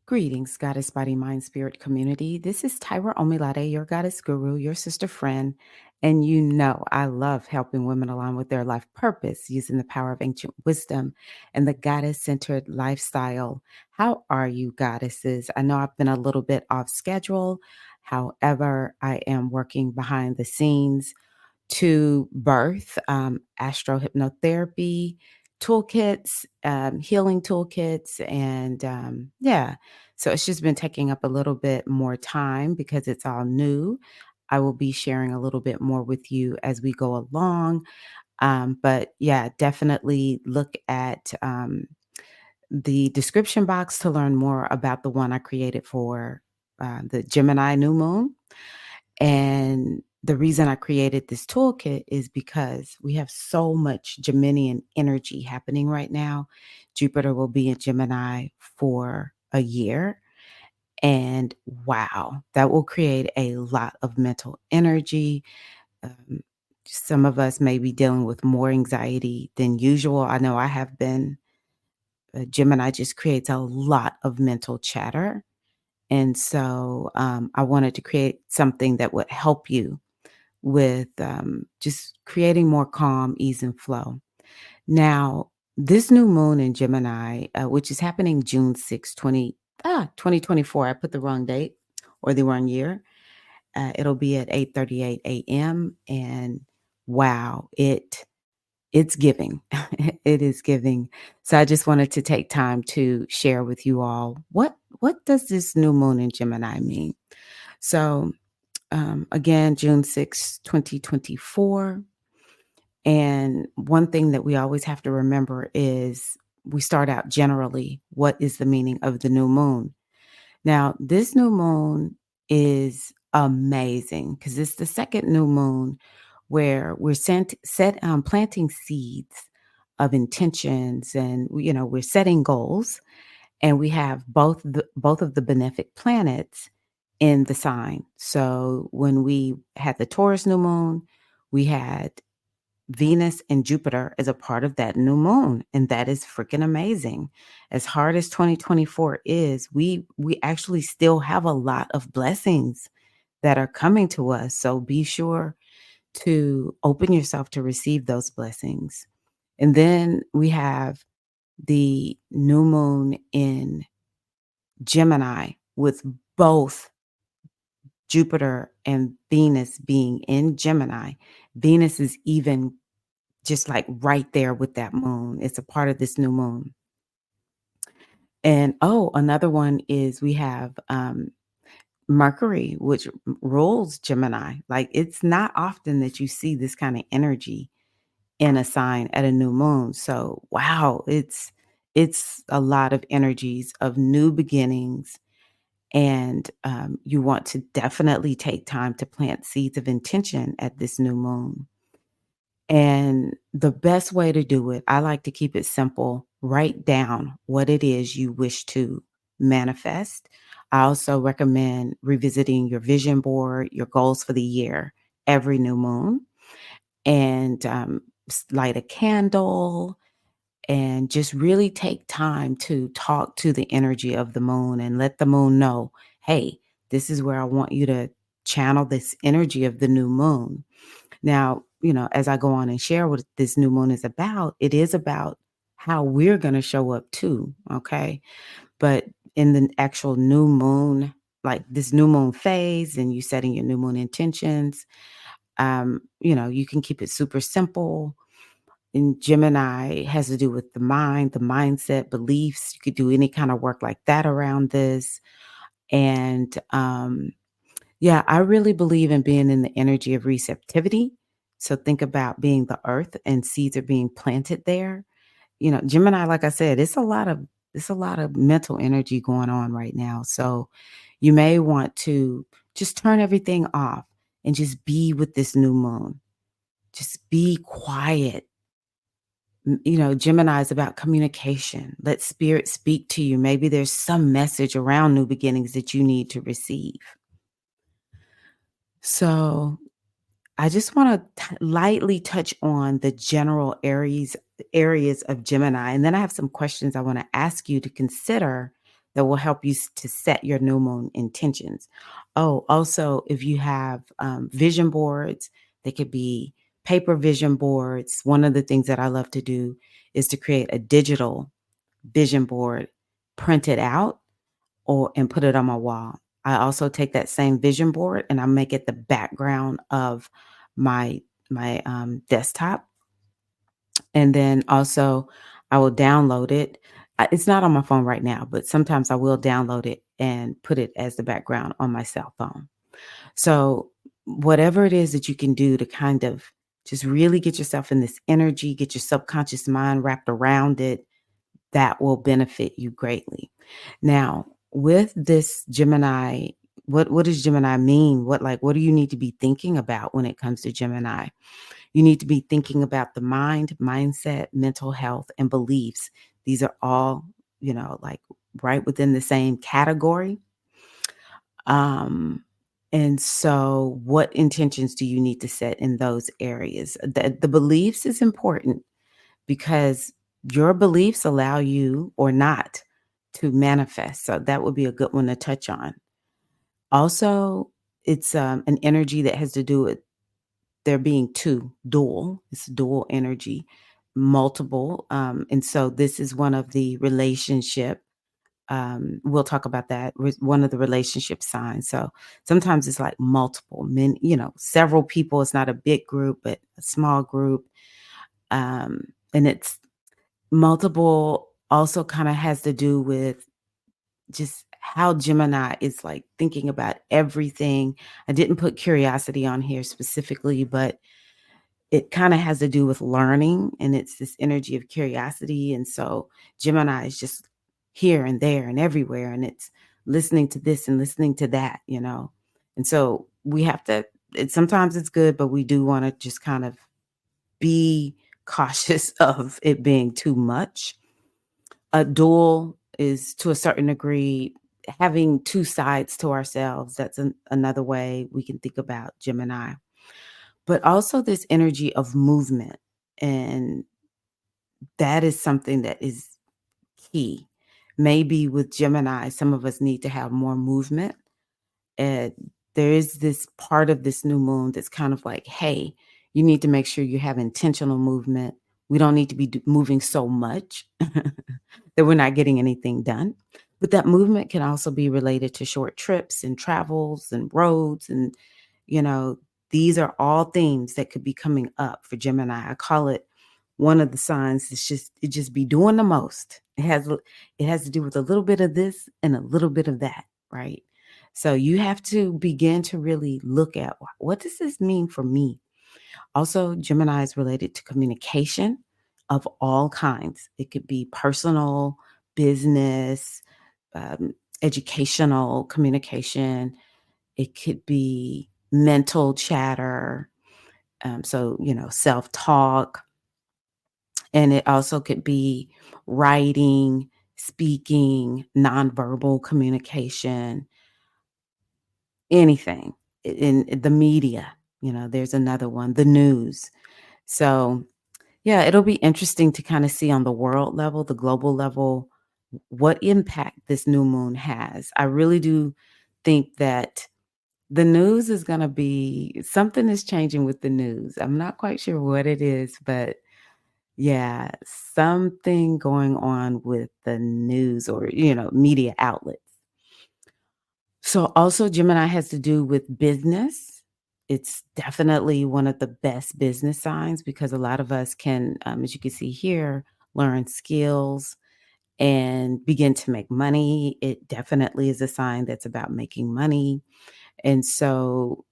Greetings, Goddess Body Mind Spirit community. This is Tyra Omilade, your goddess guru, your sister friend. And you know, I love helping women align with their life purpose using the power of ancient wisdom and the goddess centered lifestyle. How are you, goddesses? I know I've been a little bit off schedule. However, I am working behind the scenes to birth astrohypnotherapy toolkits, healing toolkits, and yeah. So it's just been taking up a little bit more time because it's all new. I will be sharing a little bit more with you as we go along. But yeah, definitely look at the description box to learn more about the one I created for the Gemini new moon. And the reason I created this toolkit is because we have so much Geminian energy happening right now. Jupiter will be in Gemini for a year. And wow, that will create a lot of mental energy. Um, some of us may be dealing with more anxiety than usual. I know I have been. Gemini just creates a lot of mental chatter. And so I wanted to create something that would help you with just creating more calm, ease, and flow. Now, this new moon in Gemini, which is happening June 6th, 2024, I put the wrong date or the wrong year. It'll be at 8:38 a.m. And wow, it's giving. It is giving. So I just wanted to take time to share with you all what does this new moon in Gemini mean? So again, June 6th, 2024. And one thing that we always have to remember is we start out generally, what is the meaning of the new moon? Now, this new moon is amazing because it's the second new moon where we're set planting seeds of intentions, and we're setting goals, and we have both of the benefic planets in the sign. So when we had the Taurus new moon, we had Venus and Jupiter as a part of that new moon, and that is freaking amazing. As hard as 2024 is, we actually still have a lot of blessings that are coming to us. So be sure to open yourself to receive those blessings. And then we have the new moon in Gemini with both Jupiter and Venus being in Gemini. Venus is even just like right there with that moon. It's a part of this new moon. And oh, another one is we have Mercury, which rules Gemini. Like it's not often that you see this kind of energy in a sign at a new moon. So wow, it's a lot of energies of new beginnings. And you want to definitely take time to plant seeds of intention at this new moon. And the best way to do it, I like to keep it simple. Write down what it is you wish to manifest. I also recommend revisiting your vision board, your goals for the year every new moon, and light a candle and just really take time to talk to the energy of the moon and let the moon know, hey, this is where I want you to channel this energy of the new moon. Now, as I go on and share what this new moon is about, it is about how we're going to show up too. Okay. But in the actual new moon, like this new moon phase, and you setting your new moon intentions, you can keep it super simple. In Gemini, it has to do with the mind, the mindset, beliefs. You could do any kind of work like that around this. And yeah, I really believe in being in the energy of receptivity. So think about being the earth and seeds are being planted there. Gemini, like I said, it's a lot of mental energy going on right now. So you may want to just turn everything off and just be with this new moon. Just be quiet. Gemini is about communication. Let spirit speak to you. Maybe there's some message around new beginnings that you need to receive. So I just want to lightly touch on the general areas of Gemini, and then I have some questions I want to ask you to consider that will help you to set your new moon intentions. Oh, also, if you have vision boards, they could be paper vision boards. One of the things that I love to do is to create a digital vision board, print it out, or and put it on my wall. I also take that same vision board and I make it the background of my my desktop, and then also I will download it. It's not on my phone right now, but sometimes I will download it and put it as the background on my cell phone. So whatever it is that you can do to kind of just really get yourself in this energy, get your subconscious mind wrapped around it, that will benefit you greatly. Now, with this Gemini, what does Gemini mean? What do you need to be thinking about when it comes to Gemini? You need to be thinking about the mind, mindset, mental health, and beliefs. These are all, like right within the same category. Um, and so what intentions do you need to set in those areas? The beliefs is important because your beliefs allow you or not to manifest. So that would be a good one to touch on. Also, it's an energy that has to do with there being two, dual. It's dual energy, multiple. And so this is one of the relationship. We'll talk about that. One of the relationship signs. So sometimes it's like multiple men, several people. It's not a big group, but a small group. And it's multiple also kind of has to do with just how Gemini is like thinking about everything. I didn't put curiosity on here specifically, but it kind of has to do with learning, and it's this energy of curiosity. And so Gemini is just here and there and everywhere, and it's listening to this and listening to that. And so we have to, sometimes it's good, but we do want to just kind of be cautious of it being too much. A dual is to a certain degree having two sides to ourselves. That's another way we can think about Gemini. But also this energy of movement. And that is something that is key. Maybe with Gemini, some of us need to have more movement. And there is this part of this new moon that's kind of like, hey, you need to make sure you have intentional movement. We don't need to be moving so much that we're not getting anything done. But that movement can also be related to short trips and travels and roads. And, you know, these are all themes that could be coming up for Gemini. I call it one of the signs. It just be doing the most. It has to do with a little bit of this and a little bit of that, right? So you have to begin to really look at what does this mean for me? Also, Gemini is related to communication of all kinds. It could be personal, business, educational communication. It could be mental chatter. So, self talk. And it also could be writing, speaking, nonverbal communication, anything in the media. There's another one, the news. So, yeah, it'll be interesting to kind of see on the world level, the global level, what impact this new moon has. I really do think that the news is going to be something is changing with the news. I'm not quite sure what it is, but yeah, something going on with the news or, media outlets. So also Gemini has to do with business. It's definitely one of the best business signs because a lot of us can, as you can see here, learn skills and begin to make money. It definitely is a sign that's about making money. And so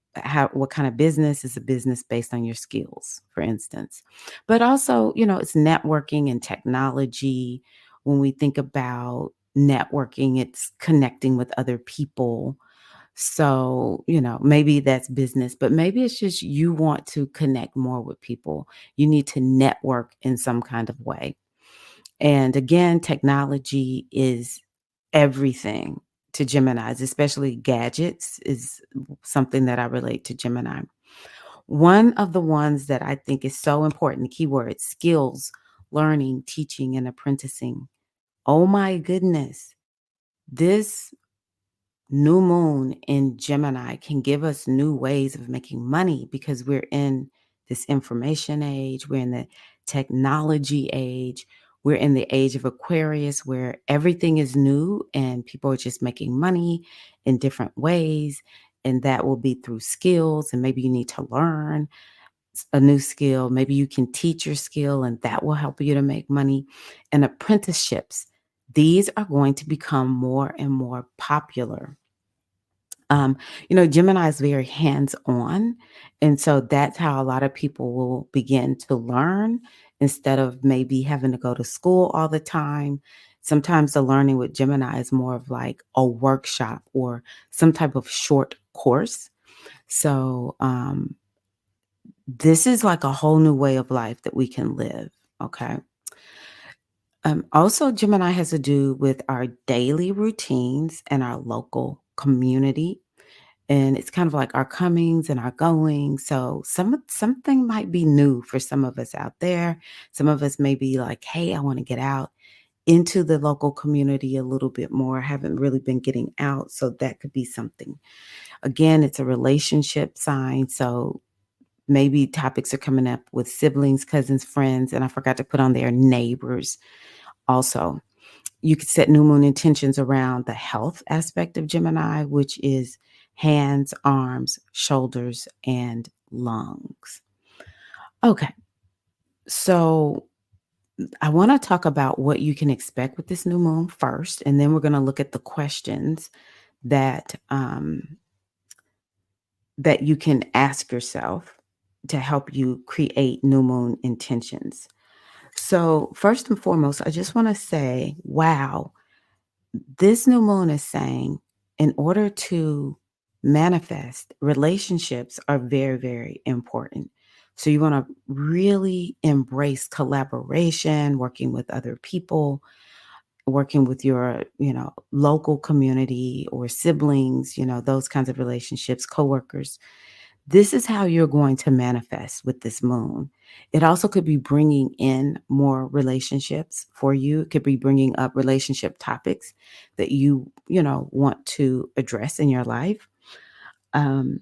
what kind of business is a business based on your skills, for instance. But also, it's networking and technology. When we think about networking, it's connecting with other people. So, maybe that's business, but maybe it's just you want to connect more with people. You need to network in some kind of way. And again, technology is everything to Geminis, especially gadgets is something that I relate to Gemini. One of the ones that I think is so important, keyword skills, learning, teaching, and apprenticing. Oh my goodness. This new moon in Gemini can give us new ways of making money because we're in this information age, we're in the technology age, we're in the age of Aquarius where everything is new and people are just making money in different ways. And that will be through skills, and maybe you need to learn a new skill. Maybe you can teach your skill, and that will help you to make money. And apprenticeships, these are going to become more and more popular. um, Gemini is very hands-on, and so that's how a lot of people will begin to learn instead of maybe having to go to school all the time. Sometimes the learning with Gemini is more of like a workshop or some type of short course. So, this is like a whole new way of life that we can live, okay? Also, Gemini has to do with our daily routines and our local community. And it's kind of like our comings and our goings. So something might be new for some of us out there. Some of us may be like, hey, I want to get out into the local community a little bit more. I haven't really been getting out. So that could be something. Again, it's a relationship sign. So maybe topics are coming up with siblings, cousins, friends. And I forgot to put on there neighbors also. You could set new moon intentions around the health aspect of Gemini, which is hands, arms, shoulders, and lungs. Okay, so I want to talk about what you can expect with this new moon first, and then we're going to look at the questions that that you can ask yourself to help you create new moon intentions. So first and foremost, I just want to say, wow, this new moon is saying in order to manifest, relationships are very, very important. So you want to really embrace collaboration, working with other people, working with your, local community or siblings, those kinds of relationships, coworkers. This is how you're going to manifest with this moon. It also could be bringing in more relationships for you. It could be bringing up relationship topics that want to address in your life. Um,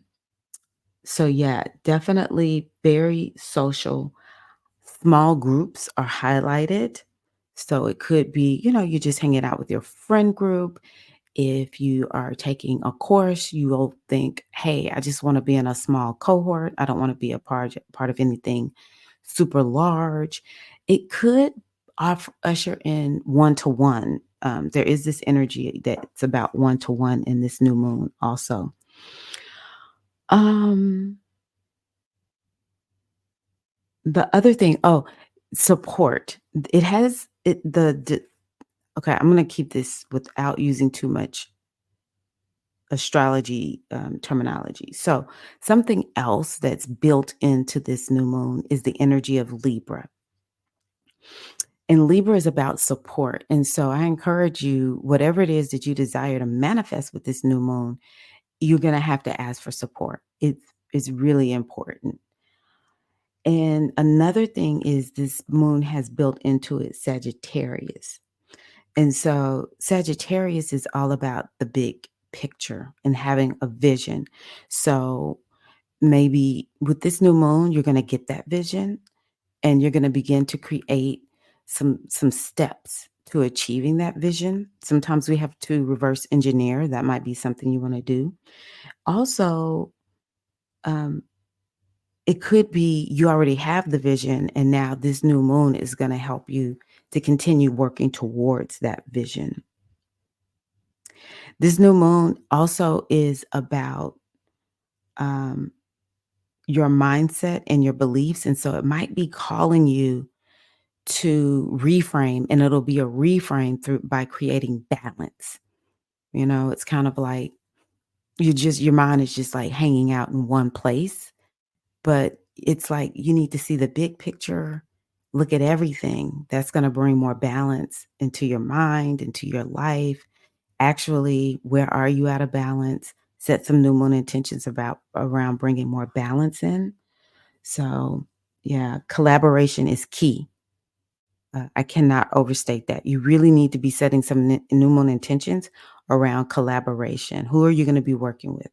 so, yeah, definitely very social. Small groups are highlighted. So it could be, you're just hanging out with your friend group. If you are taking a course, you will think, hey, I just want to be in a small cohort. I don't want to be a part of anything super large. It could usher in one to one. There is this energy that's about one to one in this new moon, also. Um, the other thing, support. It has it the okay. I'm gonna keep this without using too much astrology terminology. So, something else that's built into this new moon is the energy of Libra. And Libra is about support. And so, I encourage you, whatever it is that you desire to manifest with this new moon, you're going to have to ask for support. It's really important. And another thing is this moon has built into it Sagittarius. And so Sagittarius is all about the big picture and having a vision. So maybe with this new moon, you're going to get that vision and you're going to begin to create some steps to achieving that vision. Sometimes we have to reverse engineer. That might be something you want to do. Also, um, it could be you already have the vision, and now this new moon is going to help you to continue working towards that vision. This new moon also is about um, your mindset and your beliefs. And so it might be calling you to reframe, and it'll be a reframe through by creating balance. It's kind of like your mind is just like hanging out in one place, but it's like you need to see the big picture, look at everything. That's going to bring more balance into your mind, into your life. Actually, where are you out of balance? Set some new moon intentions about around bringing more balance in. So, yeah, collaboration is key. I cannot overstate that. You really need to be setting some new moon intentions around collaboration. Who are you going to be working with?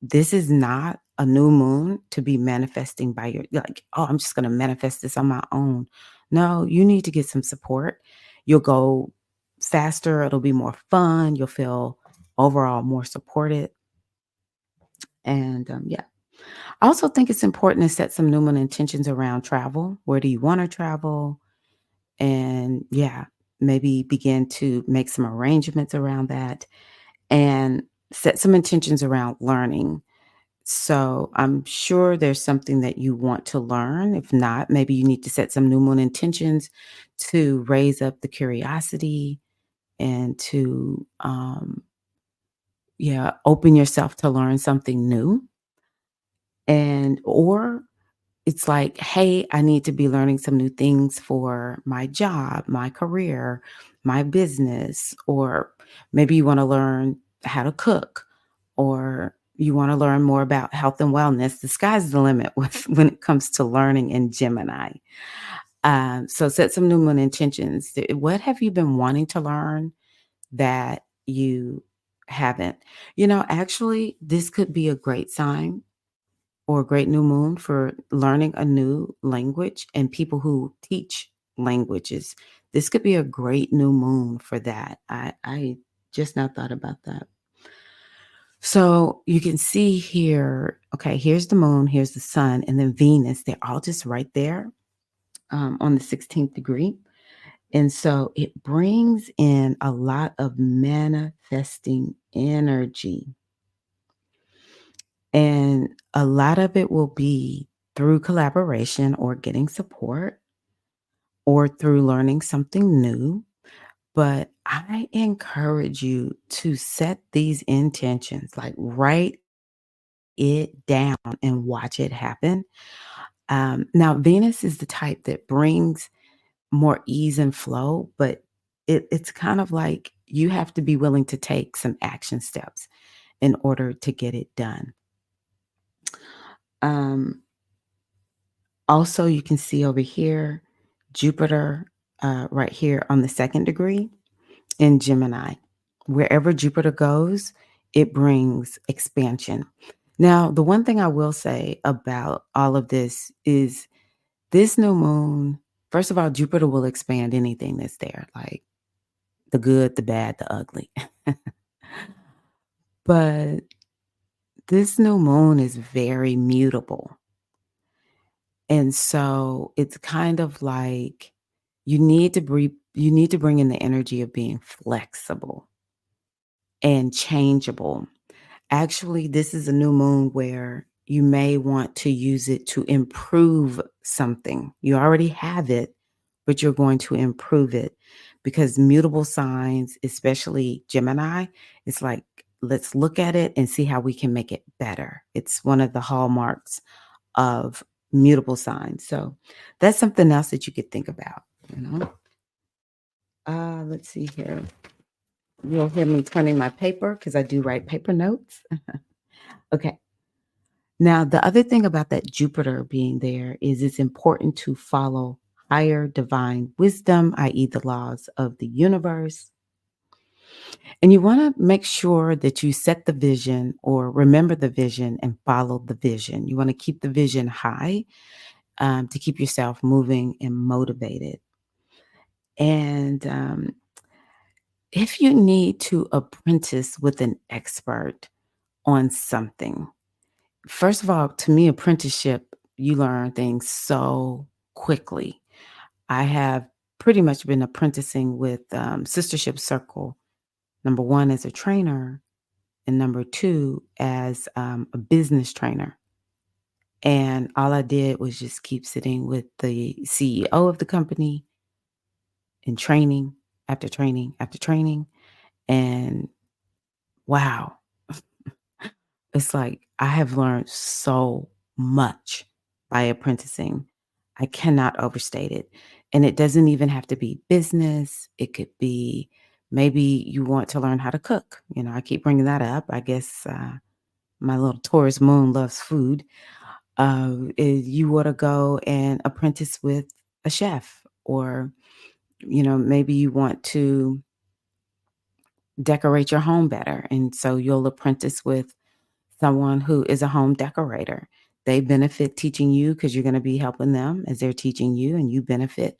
This is not a new moon to be manifesting by your like, oh, I'm just going to manifest this on my own. No, you need to get some support. You'll go faster, it'll be more fun, you'll feel overall more supported. And yeah, I also think it's important to set some new moon intentions around travel. Where do you want to travel? And yeah, maybe begin to make some arrangements around that and set some intentions around learning. So I'm sure there's something that you want to learn. If not, maybe you need to set some new moon intentions to raise up the curiosity and to yeah, open yourself to learn something new. And or it's like, hey, I need to be learning some new things for my job, my career, my business, or maybe you want to learn how to cook, or you want to learn more about health and wellness. The sky's the limit with, when it comes to learning in Gemini. So set some new moon intentions. What have you been wanting to learn that you haven't? Actually, this could be a great sign or a great new moon for learning a new language and people who teach languages. This could be a great new moon for that. I just now thought about that. So you can see here, okay, here's the moon, here's the sun, and then Venus. They're all just right there on the 16th degree. And so it brings in a lot of manifesting energy. And a lot of it will be through collaboration or getting support or through learning something new. But I encourage you to set these intentions, like write it down and watch it happen. Now, Venus is the type that brings more ease and flow, but it's kind of like you have to be willing to take some action steps in order to get it done. Um, Also, you can see over here Jupiter right here on the second degree in Gemini. Wherever Jupiter goes, it brings expansion. Now, the one thing I will say about all of this is this new moon, first of all, Jupiter will expand anything that's there, like the good, the bad, the ugly. But this new moon is very mutable. And so it's kind of like you need to bring in the energy of being flexible and changeable. Actually, this is a new moon where you may want to use it to improve something. You already have it, but you're going to improve it because mutable signs, especially Gemini, it's like, let's look at it and see how we can make it better. It's one of the hallmarks of mutable signs. So that's something else that you could think about, you know. Let's see here. You'll hear me turning my paper because I do write paper notes. Okay. Now, the other thing about that Jupiter being there is it's important to follow higher divine wisdom, i.e., the laws of the universe. And you want to make sure that you set the vision or remember the vision and follow the vision. You want to keep the vision high to keep yourself moving and motivated. And if you need to apprentice with an expert on something, first of all, to me, apprenticeship, you learn things so quickly. I have pretty much been apprenticing with Sistership Circle, number one, as a trainer, and number two, as a business trainer. And all I did was just keep sitting with the CEO of the company and training after training after training. And wow, it's like I have learned so much by apprenticing. I cannot overstate it. And it doesn't even have to be business. It could be maybe you want to learn how to cook. I keep bringing that up. I guess my little Taurus moon loves food. You want to go and apprentice with a chef, or maybe you want to decorate your home better. And so you'll apprentice with someone who is a home decorator. They benefit teaching you because you're going to be helping them as they're teaching you, and you benefit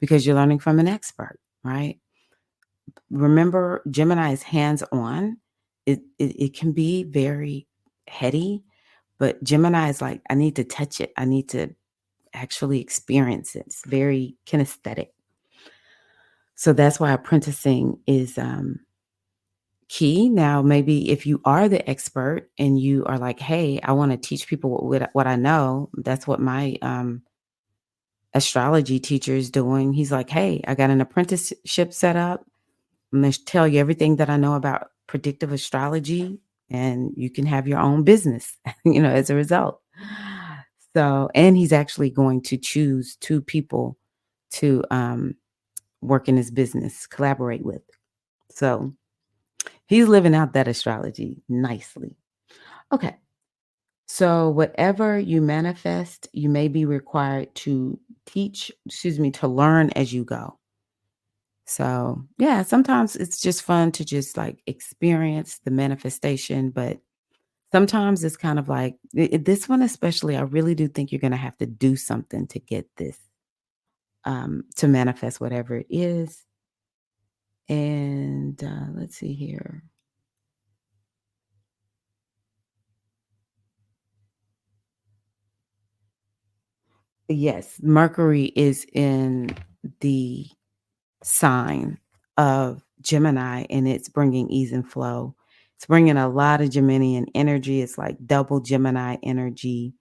because you're learning from an expert, right? Remember, Gemini is hands on. It can be very heady, but Gemini is like, I need to touch it. I need to actually experience it. It's very kinesthetic. So that's why apprenticing is key. Now, maybe if you are the expert and you are like, hey, I want to teach people what I know, that's what my astrology teacher is doing. He's like, hey, I got an apprenticeship set up. I'm going to tell you everything that I know about predictive astrology, and you can have your own business, as a result. So, and he's actually going to choose two people to work in his business, collaborate with. So he's living out that astrology nicely. Okay. So whatever you manifest, you may be required to to learn as you go. So, yeah, sometimes it's just fun to just like experience the manifestation, but sometimes it's kind of like this one, especially, I really do think you're going to have to do something to get this, to manifest whatever it is. And let's see here. Yes, Mercury is in the sign of Gemini, and it's bringing ease and flow. It's bringing a lot of Geminian energy. It's like double Gemini energy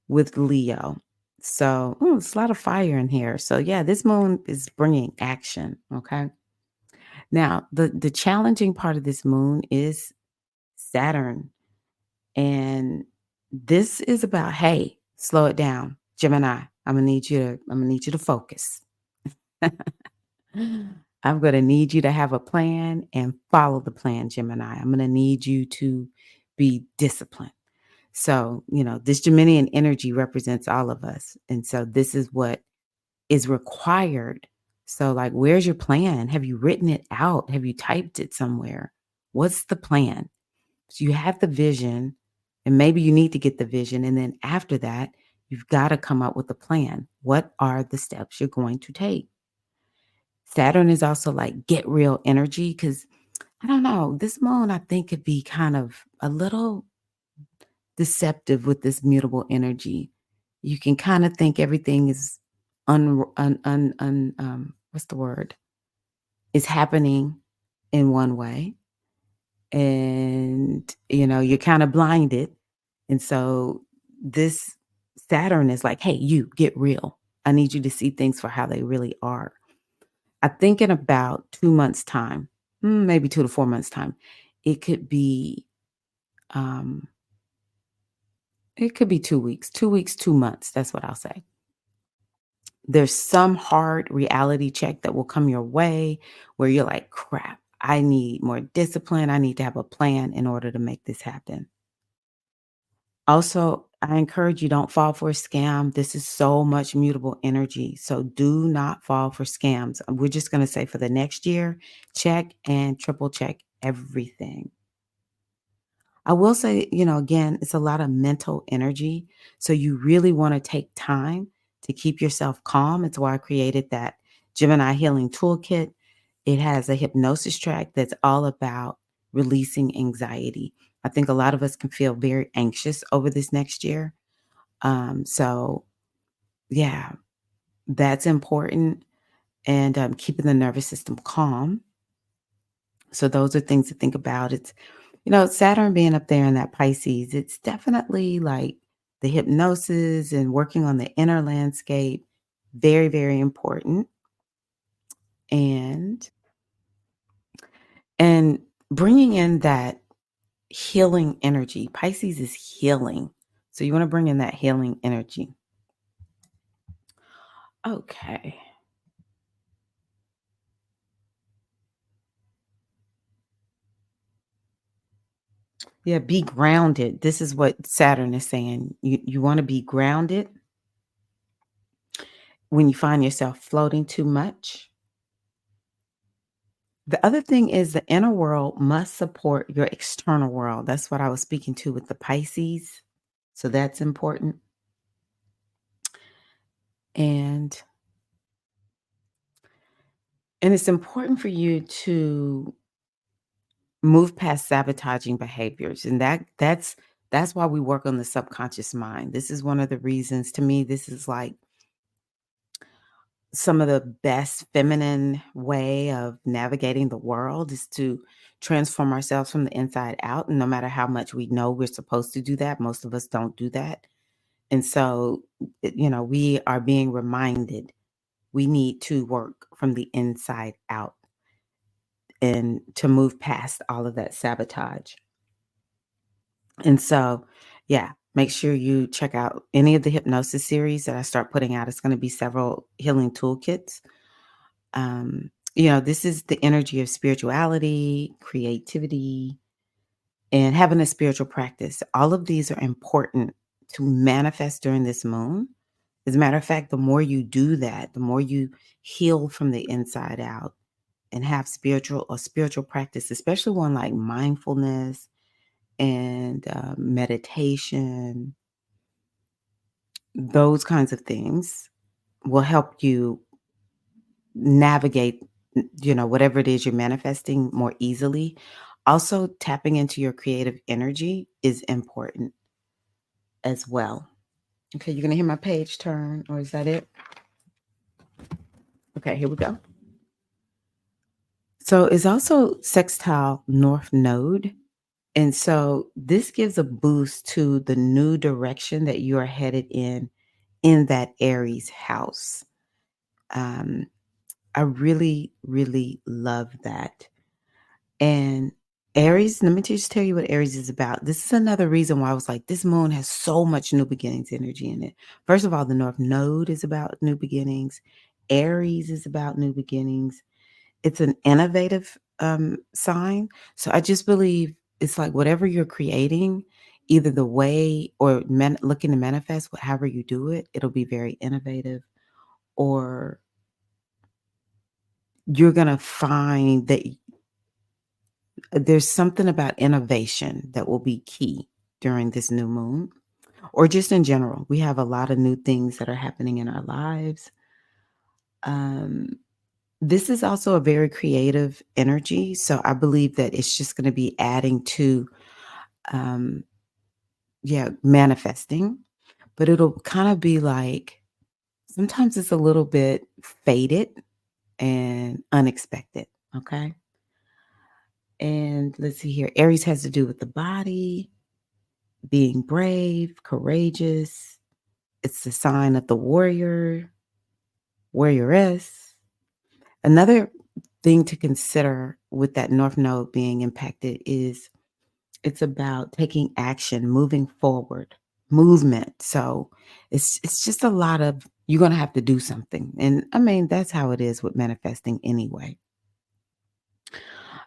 with Leo. So, it's a lot of fire in here. So, yeah, this moon is bringing action. Okay. Now, the challenging part of this moon is Saturn. And this is about, hey, slow it down. Gemini, I'm gonna need you to focus. I'm gonna need you to have a plan and follow the plan, Gemini. I'm gonna need you to be disciplined. So, this Geminian energy represents all of us. And so this is what is required. So, like, where's your plan? Have you written it out? Have you typed it somewhere? What's the plan? So you have the vision, and maybe you need to get the vision. And then after that, you've got to come up with a plan. What are the steps you're going to take? Saturn is also like get real energy because I don't know, this moon I think could be kind of a little deceptive with this mutable energy. You can kind of think everything is what's the word? Is happening in one way, and you're kind of blinded. And so this Saturn is like, hey, you get real. I need you to see things for how they really are. I think in about 2 months' time, maybe 2 to 4 months' time, it could be um, 2 weeks, 2 weeks, 2 months. That's what I'll say. There's some hard reality check that will come your way where you're like, crap, I need more discipline. I need to have a plan in order to make this happen. Also, I encourage you don't fall for a scam. This is so much mutable energy. So do not fall for scams. We're just going to say for the next year, check and triple check everything. I will say, again, it's a lot of mental energy. So you really want to take time to keep yourself calm. It's why I created that Gemini Healing Toolkit. It has a hypnosis track that's all about releasing anxiety. I think a lot of us can feel very anxious over this next year. So, yeah, that's important. And keeping the nervous system calm. So those are things to think about. It's, Saturn being up there in that Pisces, it's definitely like the hypnosis and working on the inner landscape. Very, very important. And and bringing in that healing energy. Pisces is healing. So you want to bring in that healing energy. Okay. Yeah, be grounded. This is what Saturn is saying. You want to be grounded when you find yourself floating too much. The other thing is the inner world must support your external world. That's what I was speaking to with the Pisces. So that's important. And it's important for you to move past sabotaging behaviors. And that's why we work on the subconscious mind. This is one of the reasons to me this is like some of the best feminine way of navigating the world is to transform ourselves from the inside out. And no matter how much we know we're supposed to do that, most of us don't do that. And so, we are being reminded we need to work from the inside out and to move past all of that sabotage. And so, yeah, make sure you check out any of the hypnosis series that I start putting out. It's going to be several healing toolkits. This is the energy of spirituality, creativity, and having a spiritual practice. All of these are important to manifest during this moon. As a matter of fact, the more you do that, the more you heal from the inside out and have spiritual practice, especially one like mindfulness and meditation, those kinds of things will help you navigate, whatever it is you're manifesting more easily. Also, tapping into your creative energy is important as well. Okay, you're going to hear my page turn, or is that it? Okay, here we go. So it's also sextile North Node. And so this gives a boost to the new direction that you are headed in that Aries house. Um, I really, really love that. And Aries, let me just tell you what Aries is about. This is another reason why I was like, this moon has so much new beginnings energy in it. First of all, the North Node is about new beginnings. Aries is about new beginnings. It's an innovative sign. So I just believe it's like whatever you're creating, either the way or looking to manifest, however you do it, it'll be very innovative, or you're going to find that there's something about innovation that will be key during this new moon, or just in general. We have a lot of new things that are happening in our lives. Um, this is also a very creative energy. So I believe that it's just going to be adding to, um, manifesting, but it'll kind of be like sometimes it's a little bit fated and unexpected. Okay. And let's see here. Aries has to do with the body, being brave, courageous. It's the sign of the warrior, warrioress. Another thing to consider with that North Node being impacted is it's about taking action, moving forward, movement. So it's just a lot of you're gonna have to do something. And I mean, that's how it is with manifesting anyway.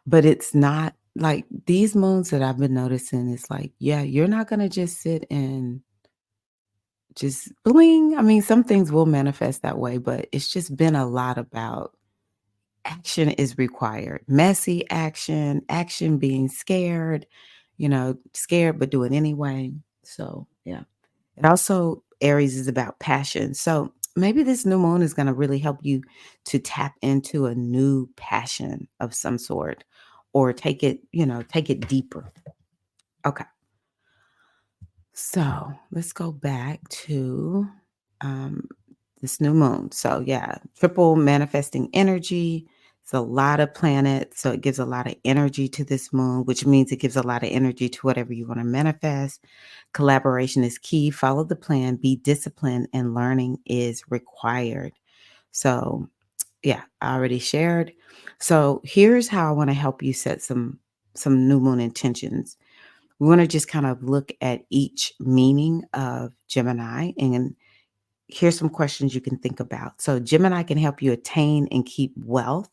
But it's not like these moons that I've been noticing is like, yeah, you're not gonna just sit and just bling. I mean, some things will manifest that way, but it's just been a lot about action is required. Messy action, action being scared, scared but do it anyway. So, yeah. It also, Aries is about passion. So, maybe this new moon is going to really help you to tap into a new passion of some sort or take it deeper. Okay. So let's go back to um, this new moon. So, yeah, triple manifesting energy. It's a lot of planets. So, it gives a lot of energy to this moon, which means it gives a lot of energy to whatever you want to manifest. Collaboration is key. Follow the plan, be disciplined, and learning is required. So, yeah, I already shared. So, here's how I want to help you set some new moon intentions. We want to just kind of look at each meaning of Gemini, and here's some questions you can think about. So Gemini can help you attain and keep wealth.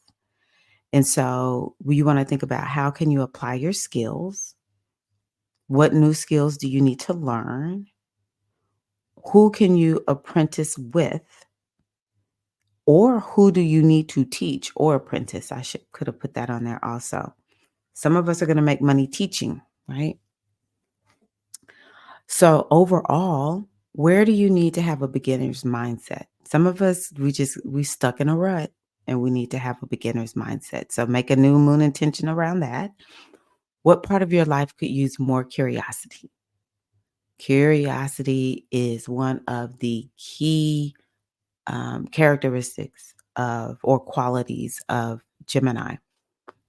And so you want to think about how can you apply your skills? What new skills do you need to learn? Who can you apprentice with? Or who do you need to teach or apprentice? I should could have put that on there also. Some of us are going to make money teaching, right? So overall, where do you need to have a beginner's mindset? Some of us, we stuck in a rut and we need to have a beginner's mindset. So make a new moon intention around that. What part of your life could use more curiosity? Curiosity is one of the key characteristics of or qualities of Gemini.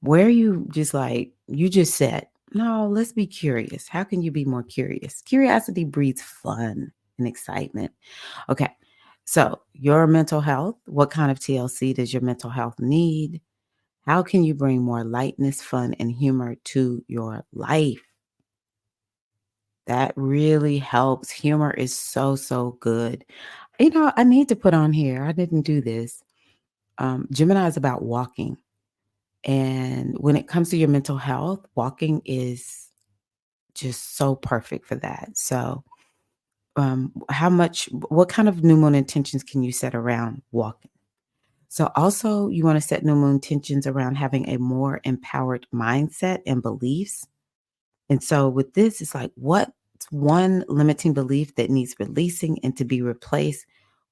Where you just like, you just said, no, let's be curious. How can you be more curious? Curiosity breeds fun and excitement. Okay. So, your mental health, what kind of TLC does your mental health need? How can you bring more lightness, fun, and humor to your life? That really helps. Humor is so, so good. I need to put on here, I didn't do this. Gemini is about walking. And when it comes to your mental health, walking is just so perfect for that. So, what kind of new moon intentions can you set around walking? So, also, you want to set new moon intentions around having a more empowered mindset and beliefs. And so, with this, it's like, what's one limiting belief that needs releasing and to be replaced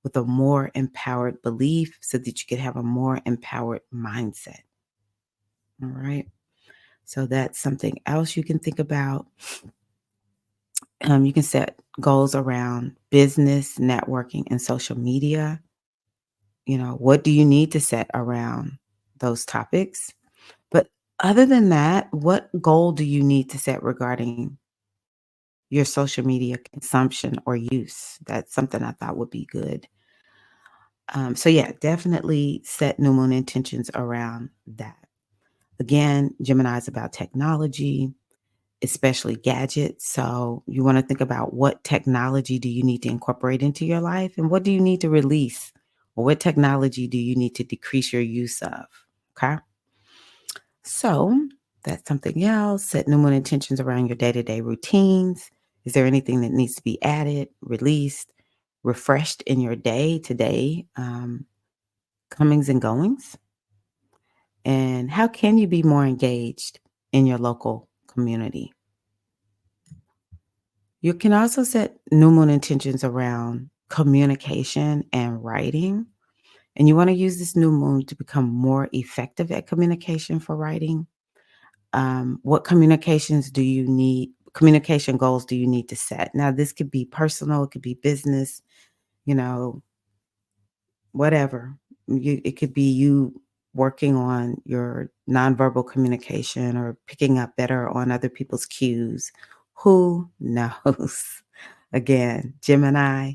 with a more empowered belief so that you could have a more empowered mindset? All right. So that's something else you can think about. You can set goals around business, networking, and social media. What do you need to set around those topics? But other than that, what goal do you need to set regarding your social media consumption or use? That's something I thought would be good. So, yeah, definitely set new moon intentions around that. Again, Gemini is about technology, especially gadgets. So you want to think about what technology do you need to incorporate into your life and what do you need to release or what technology do you need to decrease your use of? Okay. So that's something else. Set new moon intentions around your day-to-day routines. Is there anything that needs to be added, released, refreshed in your day-to-day comings and goings? And how can you be more engaged in your local community? You can also set new moon intentions around communication and writing. And you want to use this new moon to become more effective at communication for writing. What communication goals do you need to set? Now, this could be personal, it could be business, you know, whatever. It could be you working on your nonverbal communication or picking up better on other people's cues. Who knows? Again, Gemini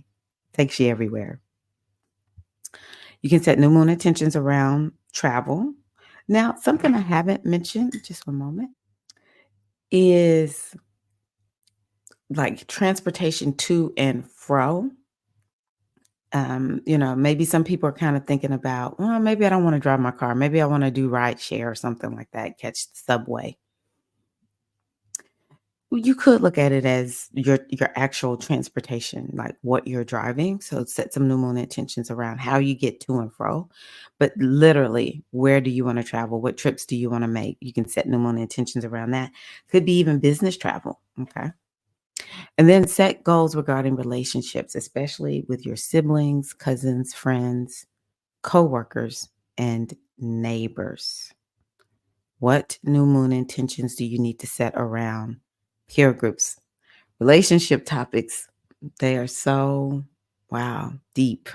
takes you everywhere. You can set new moon intentions around travel. Now, something I haven't mentioned, just one moment, is like transportation to and fro. Maybe some people are kind of thinking about, well, maybe I don't want to drive my car. Maybe I want to do ride share or something like that, catch the subway. Well, you could look at it as your actual transportation, like what you're driving. So set some new moon intentions around how you get to and fro. But literally, where do you want to travel? What trips do you want to make? You can set new moon intentions around that. Could be even business travel. Okay. And then set goals regarding relationships, especially with your siblings, cousins, friends, coworkers, and neighbors. What new moon intentions do you need to set around peer groups? Relationship topics, they are so, wow, deep.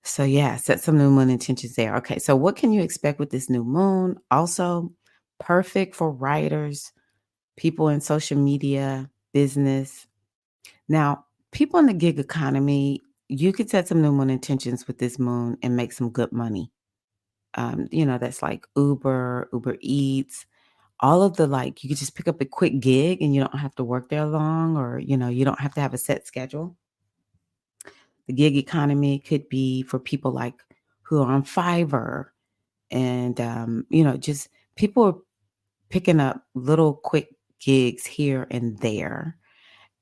So, yeah, set some new moon intentions there. Okay, so what can you expect with this new moon? Also, perfect for writers, people in social media, business. Now, people in the gig economy, you could set some new moon intentions with this moon and make some good money. That's like Uber Eats, all of the like, you could just pick up a quick gig and you don't have to work there long or, you don't have to have a set schedule. The gig economy could be for people like who are on Fiverr and, just people are picking up little quick gigs here and there.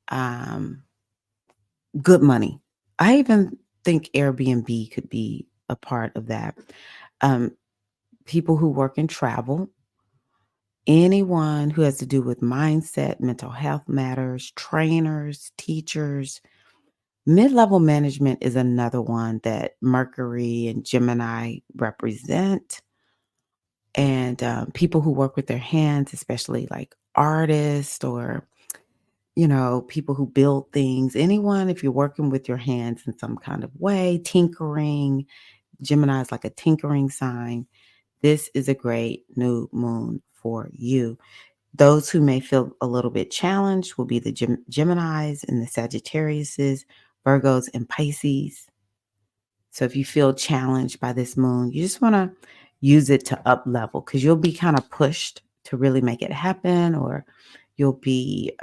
Um, Good money. I even think Airbnb could be a part of that. Um, People who work in travel, anyone who has to do with mindset, mental health matters, trainers, teachers. Mid-level management is another one that Mercury and Gemini represent. And people who work with their hands, especially like artists or, people who build things. Anyone, if you're working with your hands in some kind of way, tinkering, Gemini is like a tinkering sign. This is a great new moon for you. Those who may feel a little bit challenged will be the Geminis and the Sagittariuses, Virgos, and Pisces. So if you feel challenged by this moon, you just want to use it to up level because you'll be kind of pushed to really make it happen, or you'll be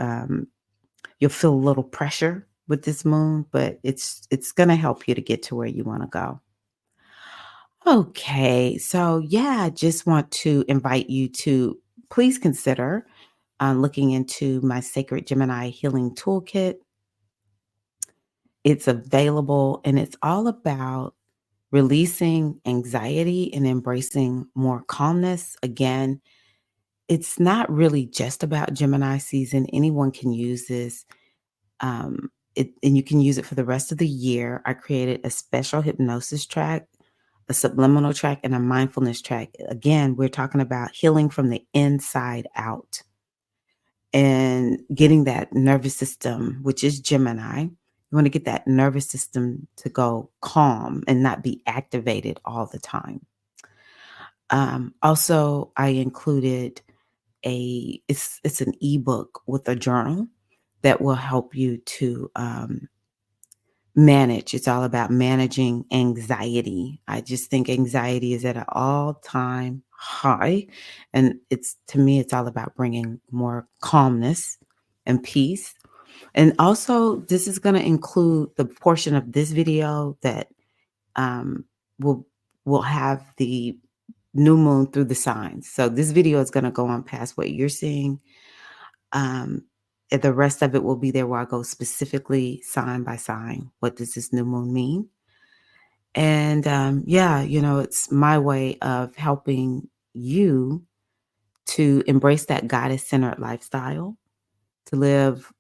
you'll feel a little pressure with this moon, but it's going to help you to get to where you want to go. Okay, so yeah, I just want to invite you to please consider looking into my Sacred Gemini Healing Toolkit. It's available and it's all about releasing anxiety and embracing more calmness. Again, it's not really just about Gemini season. Anyone can use this. And you can use it for the rest of the year. I created a special hypnosis track, a subliminal track, and a mindfulness track. Again, we're talking about healing from the inside out and getting that nervous system, which is Gemini. You want to get that nervous system to go calm and not be activated all the time. Also, I included it's an ebook with a journal that will help you to manage. It's all about managing anxiety. I just think anxiety is at an all-time high, and it's to me, it's all about bringing more calmness and peace. And also, this is going to include the portion of this video that um, will will have the new moon through the signs. So this video is going to go on past what you're seeing. Um, and the rest of it will be there where I go specifically sign by sign. What does this new moon mean? And yeah, it's my way of helping you to embrace that goddess centered lifestyle, to live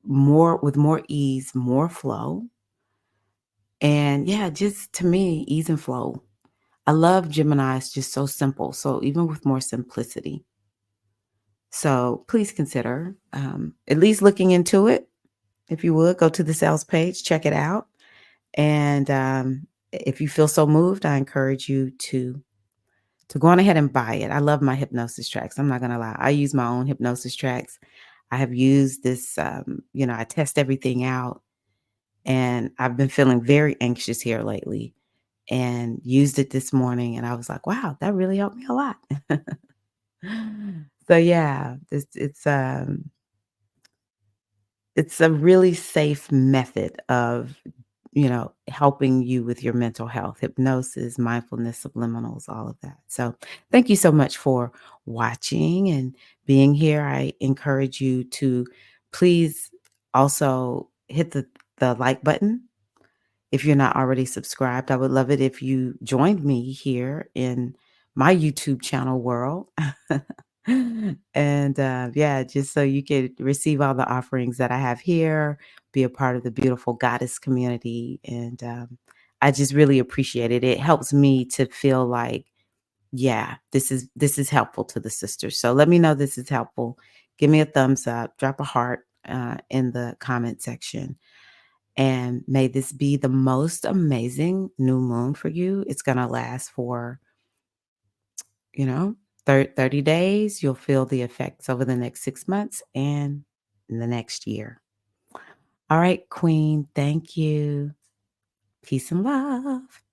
more with more ease, more flow. And yeah, just to me, ease and flow. I love Gemini. It's just so simple. So even with more simplicity. So please consider at least looking into it. If you would, go to the sales page, check it out. And if you feel so moved, I encourage you to go on ahead and buy it. I love my hypnosis tracks. I'm not going to lie. I use my own hypnosis tracks. I have used this, I test everything out. And I've been feeling very anxious here lately and used it this morning. And I was like, wow, that really helped me a lot. So yeah, it's a really safe method of, helping you with your mental health, hypnosis, mindfulness, subliminals, all of that. So thank you so much for watching and being here. I encourage you to please also hit the like button. If you're not already subscribed, I would love it if you joined me here in my YouTube channel world. And yeah, just so you could receive all the offerings that I have here, be a part of the beautiful goddess community. And I just really appreciate it. It helps me to feel like, yeah, this is helpful to the sisters. So let me know this is helpful. Give me a thumbs up, drop a heart in the comment section. And may this be the most amazing new moon for you. It's going to last for, you know, 30 days. You'll feel the effects over the next 6 months and in the next year. All right, Queen. Thank you. Peace and love.